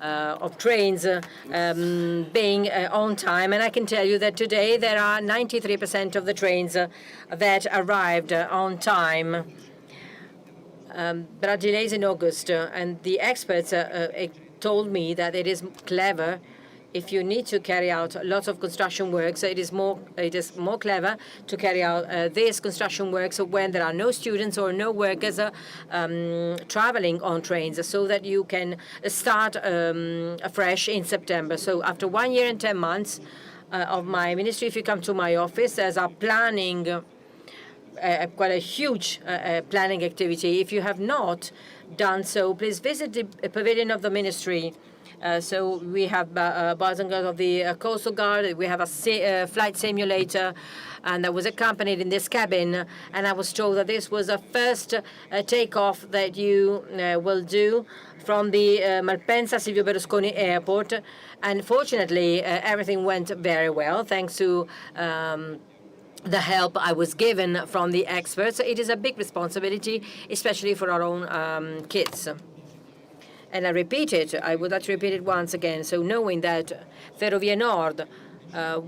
of trains being on time, and I can tell you that today there are 93% of the trains that arrived on time. There are delays in August, and the experts told me that it is clever. If you need to carry out lots of construction works, it is more clever to carry out these construction works when there are no students or no workers traveling on trains, so that you can start afresh in September. So after 1 year and 10 months, of my ministry, if you come to my office, there's a planning, quite a huge planning activity. If you have not done so, please visit the pavilion of the ministry. So we have boys and girls of the Coastal Guard. We have a flight simulator, and I was accompanied in this cabin. And I was told that this was the first takeoff that you will do from the Malpensa Silvio Berlusconi Airport. And fortunately, everything went very well, thanks to the help I was given from the experts. It is a big responsibility, especially for our own kids. And I repeat it, I would like to repeat it once again. So knowing that Ferrovie Nord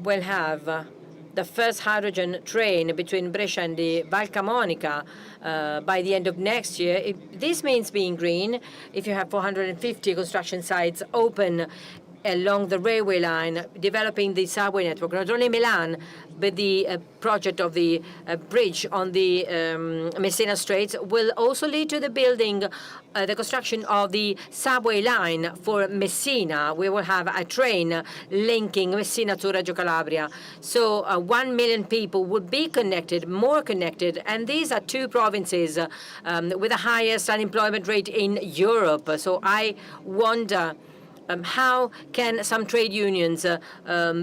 will have the first hydrogen train between Brescia and the Val Camonica by the end of next year, this means being green. If you have 450 construction sites open along the railway line, developing the subway network, not only Milan, but the project of the bridge on the Messina Straits will also lead to the building, the construction of the subway line for Messina. We will have a train linking Messina to Reggio Calabria. So 1 million people would be connected, more connected, and these are two provinces with the highest unemployment rate in Europe. So I wonder, how can some trade unions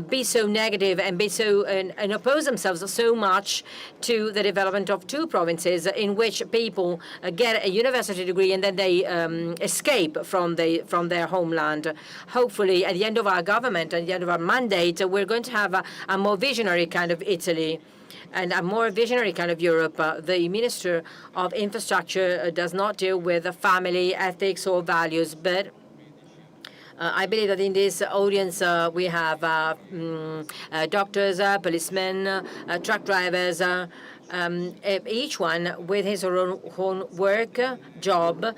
be so negative and be so and oppose themselves so much to the development of two provinces in which people get a university degree and then they escape from their homeland? Hopefully, at the end of our government, at the end of our mandate, we're going to have a more visionary kind of Italy and a more visionary kind of Europe. The Minister of Infrastructure does not deal with family, ethics, or values, but I believe that in this audience we have doctors, policemen, truck drivers, each one with his or her own work, job,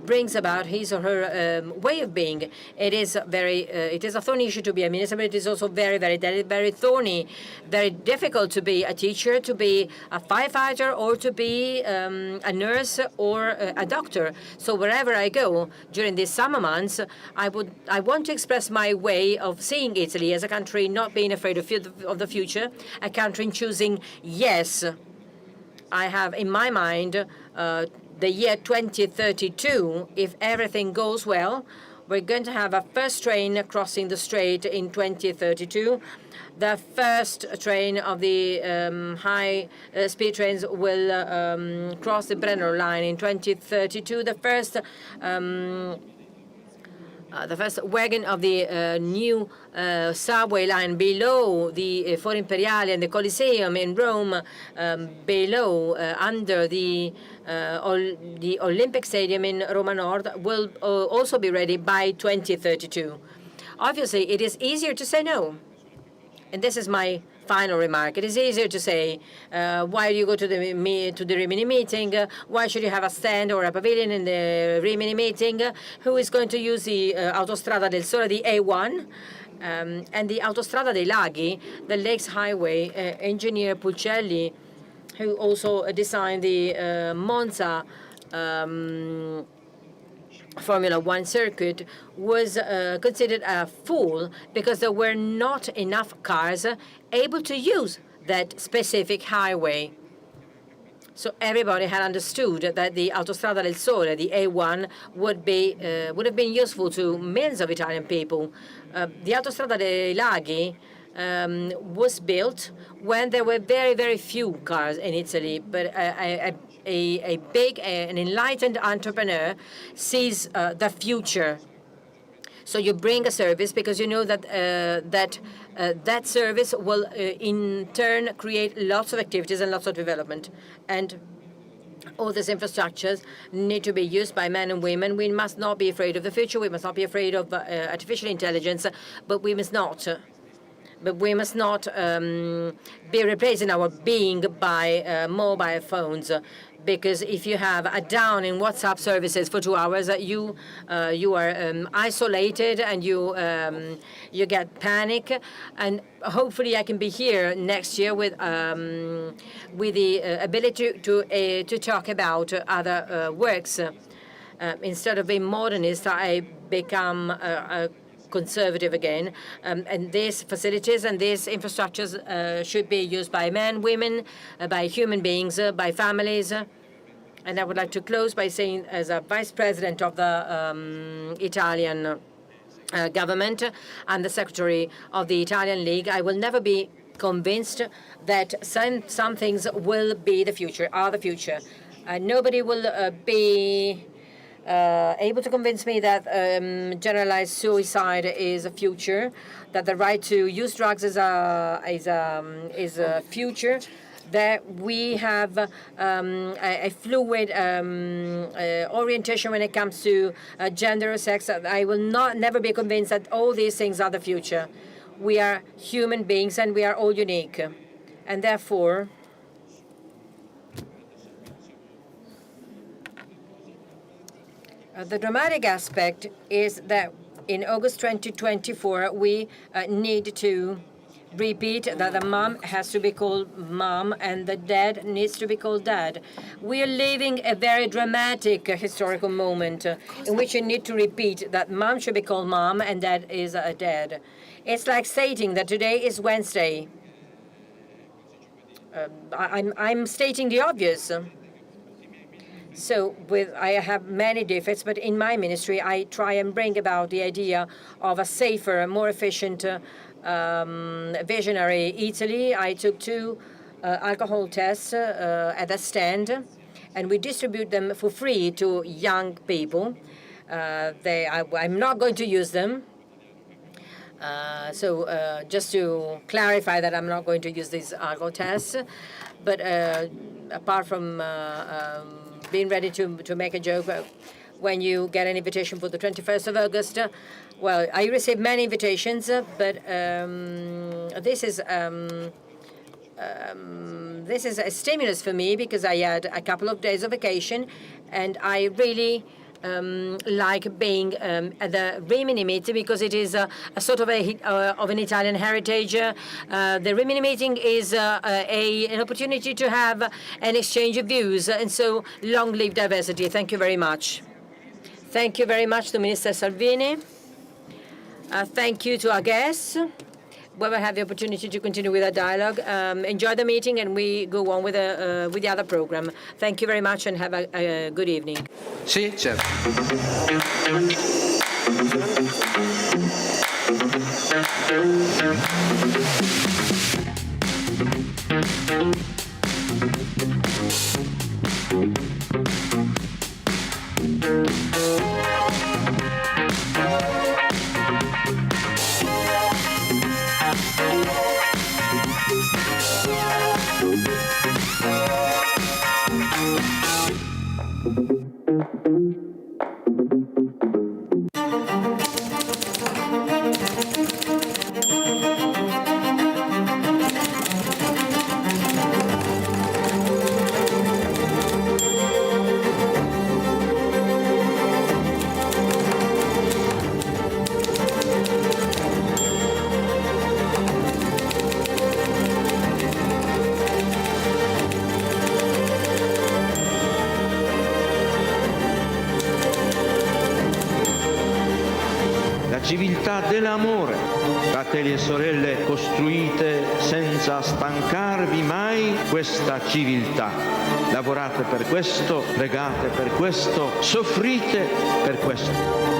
brings about his or her way of being. It is a thorny issue to be a minister, but it is also very, very thorny, very difficult to be a teacher, to be a firefighter, or to be a nurse or a doctor. So wherever I go during these summer months, I want to express my way of seeing Italy as a country not being afraid of the future, a country choosing yes. I have in my mind the year 2032. If everything goes well, we're going to have a first train crossing the strait in 2032. The first train of the high-speed trains will cross the Brenner line in 2032. The first wagon of the new subway line below the Foro Imperiale and the Colosseum in Rome, below, under the Olympic Stadium in Roma Nord, will also be ready by 2032. Obviously, it is easier to say no. And this is my final remark. It is easier to say, why do you go to the Rimini meeting? Why should you have a stand or a pavilion in the Rimini meeting? Who is going to use the Autostrada del Sole, the A1? And the Autostrada dei Laghi, the Lakes Highway, engineer Pulcelli, who also designed the Monza Formula One circuit, was considered a fool because there were not enough cars able to use that specific highway. So everybody had understood that the Autostrada del Sole, the A1, would have been useful to millions of Italian people. The Autostrada dei Laghi was built when there were very, very few cars in Italy, but a big, an enlightened entrepreneur sees the future. So you bring a service because you know that that service will in turn create lots of activities and lots of development. And all these infrastructures need to be used by men and women. We must not be afraid of the future. We must not be afraid of artificial intelligence, but we must not. Be replaced in our being by mobile phones. Because if you have a down in WhatsApp services for 2 hours, you are isolated and you get panic. And hopefully, I can be here next year with the ability to talk about other works. Instead of being modernist, I become conservative again, and these facilities and these infrastructures should be used by men, women, by human beings, by families. And I would like to close by saying, as a vice president of the Italian government and the secretary of the Italian League, I will never be convinced that some things will be the future, are the future. Nobody will be able to convince me that generalized suicide is a future, that the right to use drugs is a future, that we have a fluid orientation when it comes to gender or sex. I will never be convinced that all these things are the future. We are human beings and we are all unique. And therefore, the dramatic aspect is that in August 2024, we need to repeat that the mom has to be called mom and the dad needs to be called dad. We are living a very dramatic historical moment in which you need to repeat that mom should be called mom and dad is a dad. It's like stating that today is Wednesday. I'm stating the obvious. So I have many defects, but in my ministry, I try and bring about the idea of a safer, more efficient, visionary Italy. I took 2 alcohol tests at a stand, and we distribute them for free to young people. I'm not going to use them. Just to clarify that I'm not going to use these alcohol tests, but apart from being ready to make a joke, when you get an invitation for the 21st of August, well, I received many invitations, but this is a stimulus for me because I had a couple of days of vacation, and I really like being at the Rimini meeting because it is a sort of an Italian heritage. The Rimini meeting is an opportunity to have an exchange of views, and so long live diversity. Thank you very much. Thank you very much to Minister Salvini. Thank you to our guests. We will have the opportunity to continue with our dialogue. Enjoy the meeting, and we go on with the other program. Thank you very much, and have a good evening. Sì, certo. civiltà dell'amore, fratelli e sorelle, costruite senza stancarvi mai questa civiltà. Lavorate per questo, pregate per questo, soffrite per questo.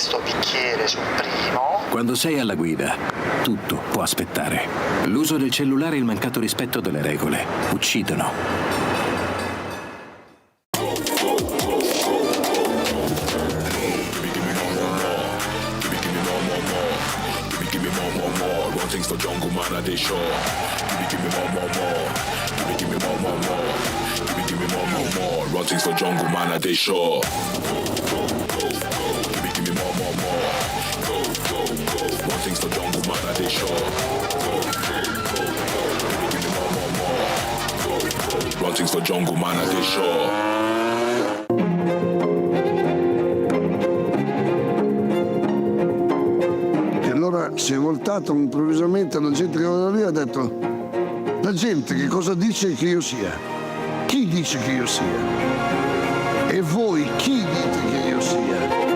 questo bicchiere sul primo. Quando sei alla guida, tutto può aspettare. L'uso del cellulare e il mancato rispetto delle regole uccidono. Things for jungle man at the show. Give me more. Give me more. Give me more. Run things for jungle man at the show. Give me more. Run things for jungle man at the show. Give me more. Run things for jungle man at the show. Allora si è voltato improvvisamente alla gente che era lì e ha detto: la gente che cosa dice che io sia? Chi dice che io sia? E voi chi dite che io sia?